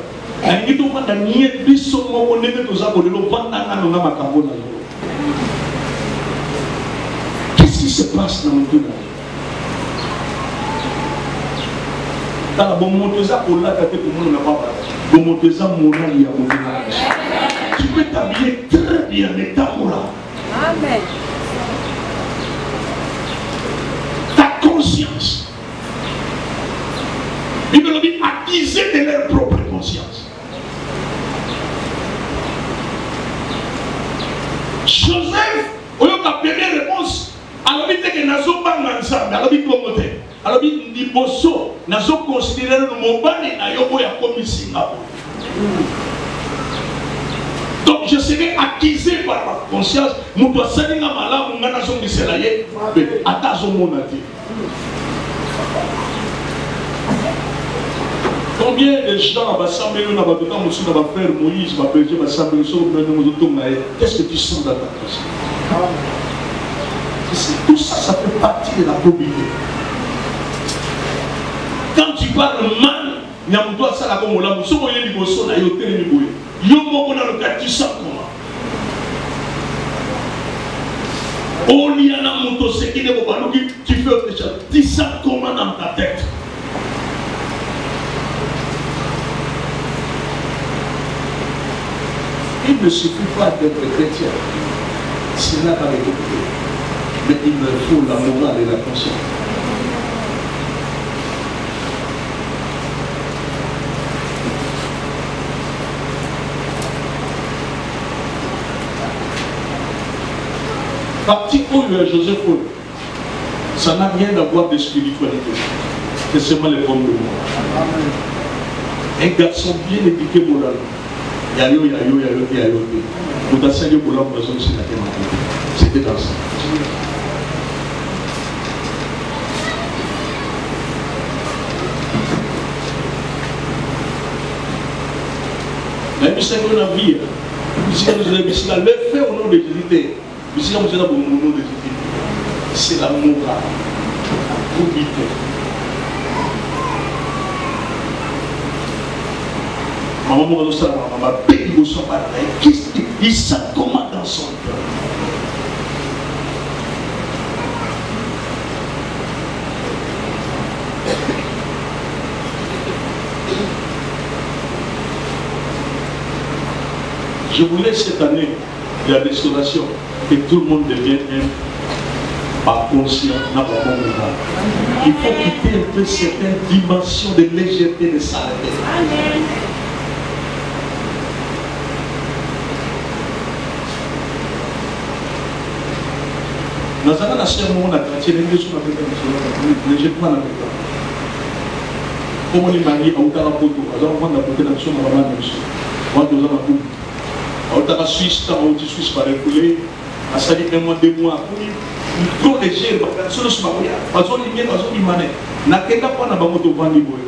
qu'est-ce qui se passe dans notre vie? Tu peux t'habiller très bien, mais ta Amen. Ta conscience. Ils veulent attiser de leur propre conscience. Joseph, au lieu de la première réponse, alors il dit que nous sommes ensemble, alors il dit alors il dit bosso, nous sommes considérés le mobile na yobo ya komi Singapour. Donc je serai accusé par ma conscience, nous doit salir la malade, nous n'avons pas de mais attention mon avis. Combien de gens vont s'assembler dans la maison, nous va faire Moïse, va faire va s'assembler sur le nom. Qu'est-ce que tu sens dans ta conscience? Tout ça, ça fait partie de la probité. Quand tu parles mal, il y a un peu de ça là comme on l'a dit, si on y a du bosso, il y a du télévision. Il y a un peu de tu sens comment? Oh, il y a un peu de ce qui n'est pas tu fais autre chose. Tu sens comment dans ta tête? Il ne suffit pas d'être chrétien. Cela va l'écouter. Mais il me faut la morale et la conscience. Parti où Joseph, ça n'a rien à voir de spiritualité. C'est seulement les formes de moi. Un garçon bien éduqué moralement. C'était dans ça. La mission de la vie, le fait au nom de Jésus, c'est la morale, la probité. Maman, il sent comment dans son cœur. Je voulais cette année de la restauration que tout le monde devienne par conscient, n'a pas bon moral. Il faut quitter un peu certaines dimensions de légèreté de s'arrêter. Amen. Dans un ancien moment, on a quartier, les deux sont avec les jeunes pas avec toi. Comme on est marié, on a un poteau, on a un poteau d'action, on a un poteau. On a un poteau. On a un Suisse, on a un Suisse par les coulées. On a un mois, 2 mois. Trop léger, personne ne se marie. Parce qu'on est bien, parce qu'on est mané. Na kenda pas na bamoto vandi boy.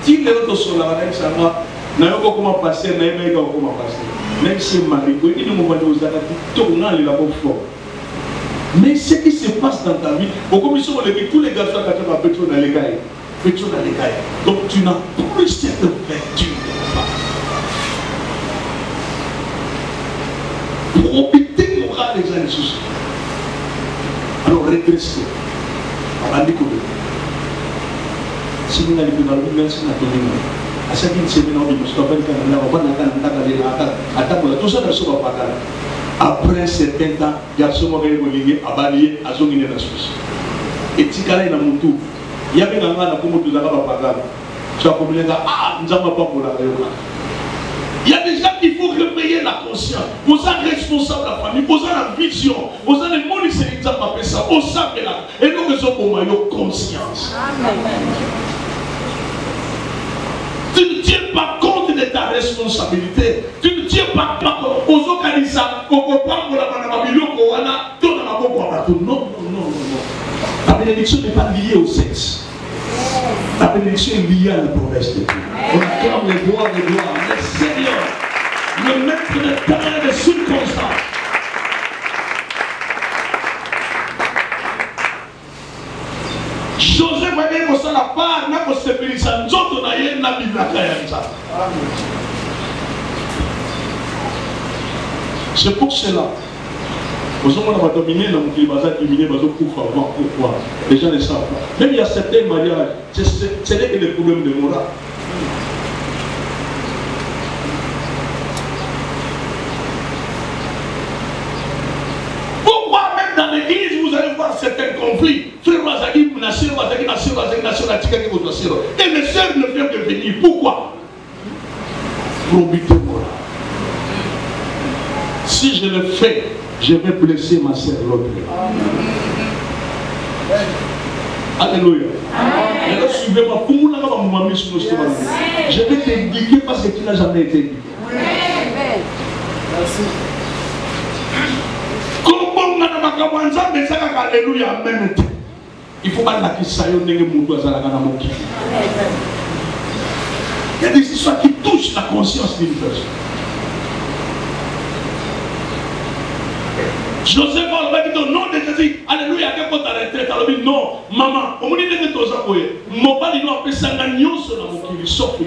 Ti le autres sont là, ça va. Na yoko comment passer, na yoko comment passer. Même si mari, boy, il nous va nous dire tout on a les là fort. Mais ce qui se passe dans ta vie, au commission on dit tous les garçons qui ont pétrole dans les gars, pétrole dans les gars. Donc tu n'as plus cette vertu. Probité morale des années sous. Alors rétrécissez. On va dire que si vous n'avez pas de merci à ton nom. À chaque semaine, on dit que je ne vais pas tout ça ne se va pas. Après un certain temps, garçon m'a révolé à balayer à son île de la Suisse. Et si il y a un moutou, il y a un gars qui a un tu as comme les gars, ah, nous n'avons pas pour la réunion. Il y a des gens qu'il faut réveiller la conscience. Vous êtes responsable de la famille, vous avez la vision, vous avez le monde qui s'est appelé ça, vous savez là. Et nous, nous avons conscience. Tu ne tiens pas compte de ta responsabilité. Tu ne tiens pas compte aux organismes, aux copains, aux non. Ta bénédiction n'est pas liée au sexe. Ta bénédiction est liée à la promesse de Dieu. On acclame les gloires, le Seigneur, le maître de temps et des circonstances. Joseph va dire que ça n'a pas, n'a pas se pris ça, nous autres, on a eu une Bible à ça. C'est pour cela. Nous sommes dominés, nous sommes dominés, pourquoi? Les gens ne savent pas. Même il y a certains mariages, ce n'est que des problèmes de morale. Pourquoi même dans l'église vous allez voir certains conflits? Frère Wazaki, et mes soeurs ne viennent que venir. Pourquoi? Probité morale. Si je le fais, je vais blesser ma sœur l'autre. Alléluia. Alors suivez-moi. Je vais t'indiquer parce que tu n'as jamais été indiqué. Il faut pas la ça. Il y a des histoires qui touchent la conscience d'une personne. Joseph va dire au nom de Jésus, alléluia, que quand tu as retraite, alors non, maman, on me dit que tu as appuyé. Mon père, il doit appeler ça un agneau sur la moquille, sauf que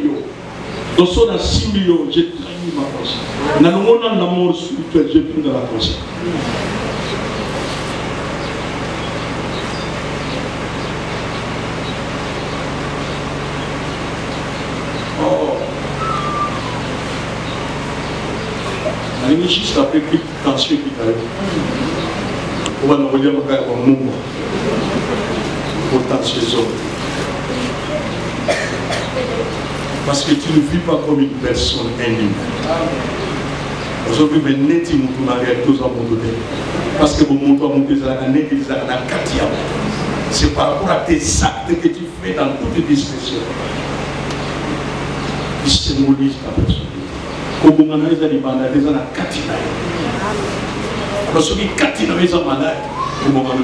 dans son 6 millions, j'ai trahi ma conscience. Dans le monde de l'amour spirituel, j'ai pris de la conscience. Juste après une tension qui arrive. On va nous redire un mouvement pour tension. Parce que tu ne vis pas comme une personne indigne. Aujourd'hui, mais net, il nous a réalisé tous en monde. Parce que vous montez à monter à la net, ils ont un quartier. C'est par rapport à tes actes que tu fais dans toutes les discrétions. Il symbolise ta personne. Au moment où ils ont des mandats, ils ont un katina. Parce que katina, ils ont un mandat. Au moment où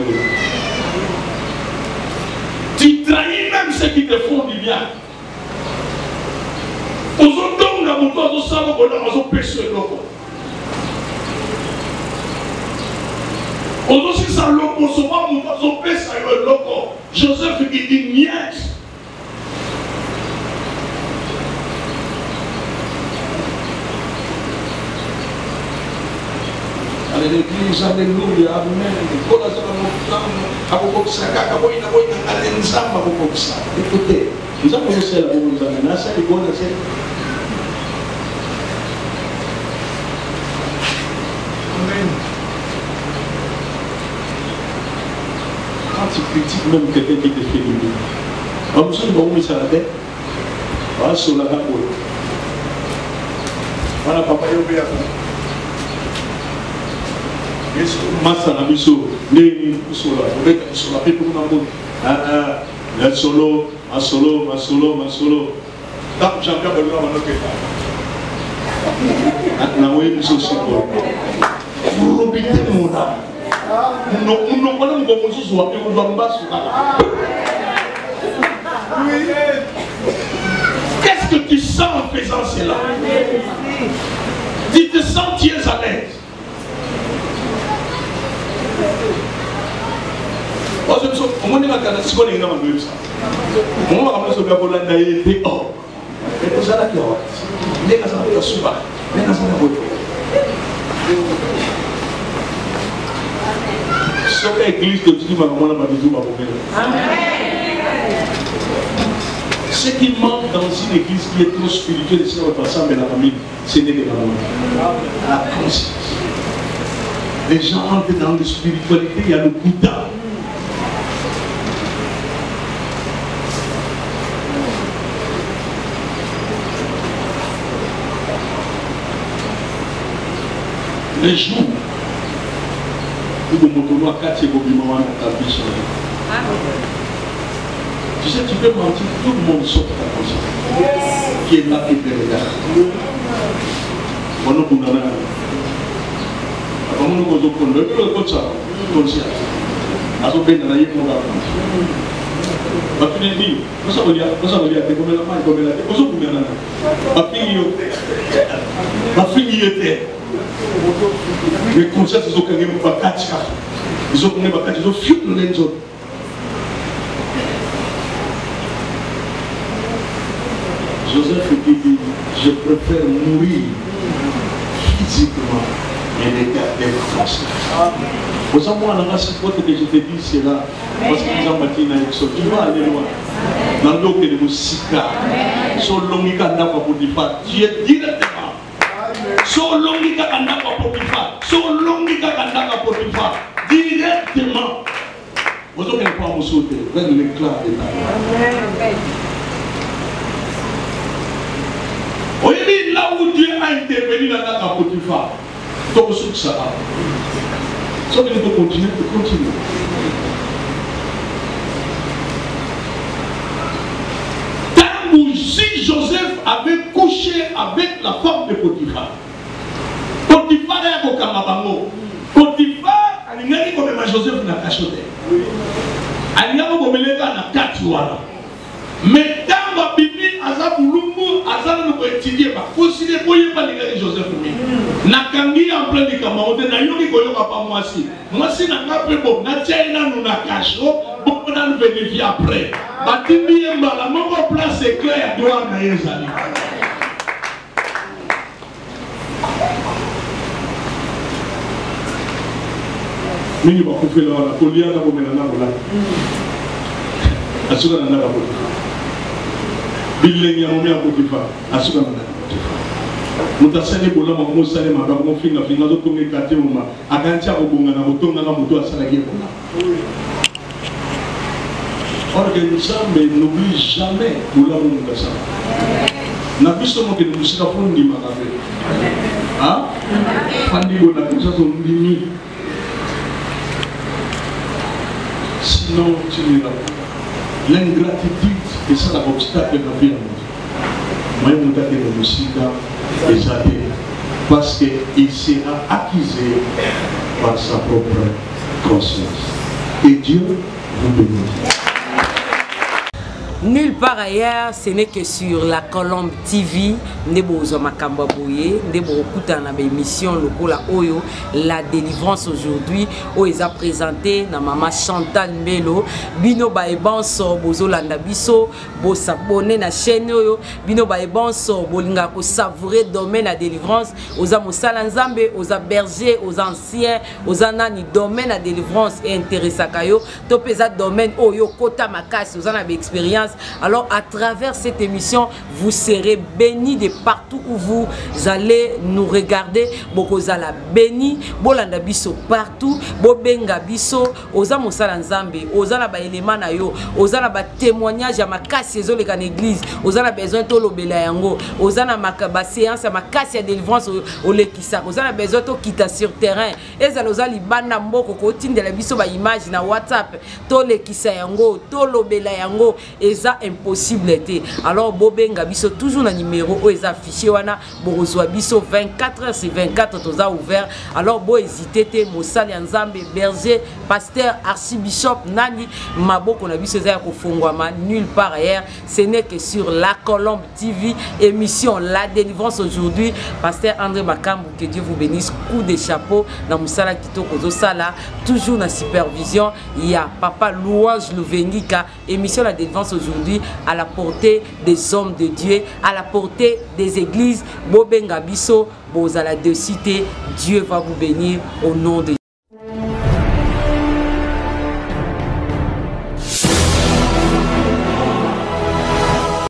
tu trahis même ceux qui te font du bien. Aux autres, on a mon toit, on s'en va, on a pêché le loco. Aux autres, si ça loco, on s'en va, on pêche le loco. Joseph, il dit niet. L'église, alléluia, amen. Écoutez, nous avons commencé à vous amener, ça est bon, amen. Quand tu critiques même quelqu'un qui te fait du bien, on nous sommes mis sur la tête, voilà sur la table. Voilà, papa, il y a masa na biso ndeni kusola obeka kusola pe pour na mbono la solo masolo donc Jean-Pierre Bello manoke na moye biso siko robite mona no kona ngo mususu wa pe ko mbasu qu'est-ce que tu sens en faisant cela? Tu te sens tu es à l'aise. On m'a dit que si on est dans le ça, on va ramener ce gars pour l'année et oh, et pour ça là qui a, les gars ça va souvent, les gars ça va beaucoup. Sauf l'église de Dieu, maman n'a pas du tout ma Amen. Ce qui manque dans une église qui est trop spirituelle, c'est notre ensemble et la famille, c'est des l'amour, la conscience. Les gens entrent dans la spiritualité, il y a le coup d'âme. Les jours où vous montez à 4 tu sais, tu peux mentir, tout le monde sauf ta conscience. Qui est là et te regarde. On a pour nous. On a pour nous. On a pour nous. Conscience. À ce moment-là, on a pour nous. Tu n'es dit, nous sommes dire, comme la main, comme la tête, nous sommes dire, ma fille était. Les consciences, ils ont gagné pour pas 4 cas. Ils ont gagné pour 4, ils ont fui les autres. Joseph dit, je préfère mourir physiquement et de garder ma conscience. Pour ça, moi, dans ce que je te dis, c'est là. Parce que nous avons dit, tu vas aller loin. Dans l'eau que nous sika. Sur l'ongika n'a pas pour dire pas. Tu es directement. Sur l'ongika n'a pas pour dire pas. Sur l'ongika n'a pas pour dire pas. Directement. Vous avez pas me sauter vers l'éclat de ta vie. Oui, là où Dieu a intervenu dans la Potiphar, donc ça va. Ça veut dire de continuer, Tant où si Joseph avait couché avec la femme de Potiphar, Potiphar est au Kamabango. Potiphar, il y a comme Joseph n'a pas choisi. Il y a comme il est dans 4 mois. Mais dans la Bible, Azabulumbu, Azabulumbu étudié, considéré pour y parler de Joseph. Nakangi en plein de Cameroun, Nayoki Koyoka pas moi si. Moi si n'a pas fait bon, Natchaïna nous n'a caché, bon, on a nous vérifié après. Batimi et la même place c'est clair, doit Naïzali. Mini va couper la collière dans le ménage. Asuka na ndaka Potiphar. Bilengi ya mumia Potiphar. Asuka na ndaka Potiphar. Mutasane bola mamu sane mabamu finga finga zo tonge kate muma. Akancha obunga na botonga na mutu asala yebona. Or que Nzambe n'oublie jamais bola mu ngasa. Na biso mo ke musika fundi makabe. Ah? Fandi bona kusa zo ndimi. Sinon tu n'iras pas. L'ingratitude est ça l'obstacle de la vie. Moi, je vais vous dire parce qu'il sera accusé par sa propre conscience. Et Dieu vous bénisse. Nulle part ailleurs, ce n'est que sur la Colombe TV, Nebozo Makambabouye, Nebo Kutana émission Lokola Oyo, la délivrance aujourd'hui, où ils ont présenté na maman Chantal Melo, Bino Baebanso, Bozo Landabiso, Bo s'abonner na chaîne Oyo, Bino Baebanso, Bolinga ko savourer domaine la délivrance, aux Amosala Nzambe, aux bergers, aux anciens, aux anani domaine la délivrance et intéressé Kayo, Topeza domaine Oyo, Kota Makas, aux anabe expérience. grâce. Alors à travers cette émission, vous serez bénis de partout où vous allez nous regarder. Bokozala béni, bolanda biso partout, bobenga biso, oza mosala nzambe, oza na ba élément na yo, oza na ba témoignage ya makasi ezoleka na église, oza na besoin to lobela yango, oza na ba séance ya makasi ya délivrance olekisa, oza na besoin to kita sur terrain, ezala oza libanda mboko ko tindela biso ba image na WhatsApp, to lekisa yango, to lobela yango, eza impossible te. Alors bobenga biso toujours na numéro o eza affiché wana, borozwa biso 24 heures sur 24 toza ouvert. Alors bo hésiter te mosali nzambe berger pasteur archibishop nani maboko na biso eza ko fongwama nulle part ailleurs, ce n'est que sur La Colombe TV, émission La Délivrance aujourd'hui. Pasteur André Makambu, que Dieu vous bénisse, coup de chapeau na musala kitoko zosala toujours na supervision. Il y a papa Louange Louvengika, émission La Délivrance aujourd'hui à la portée des hommes de Dieu, à la portée des églises. Bobenga biso bozala de cité, Dieu va vous bénir au nom de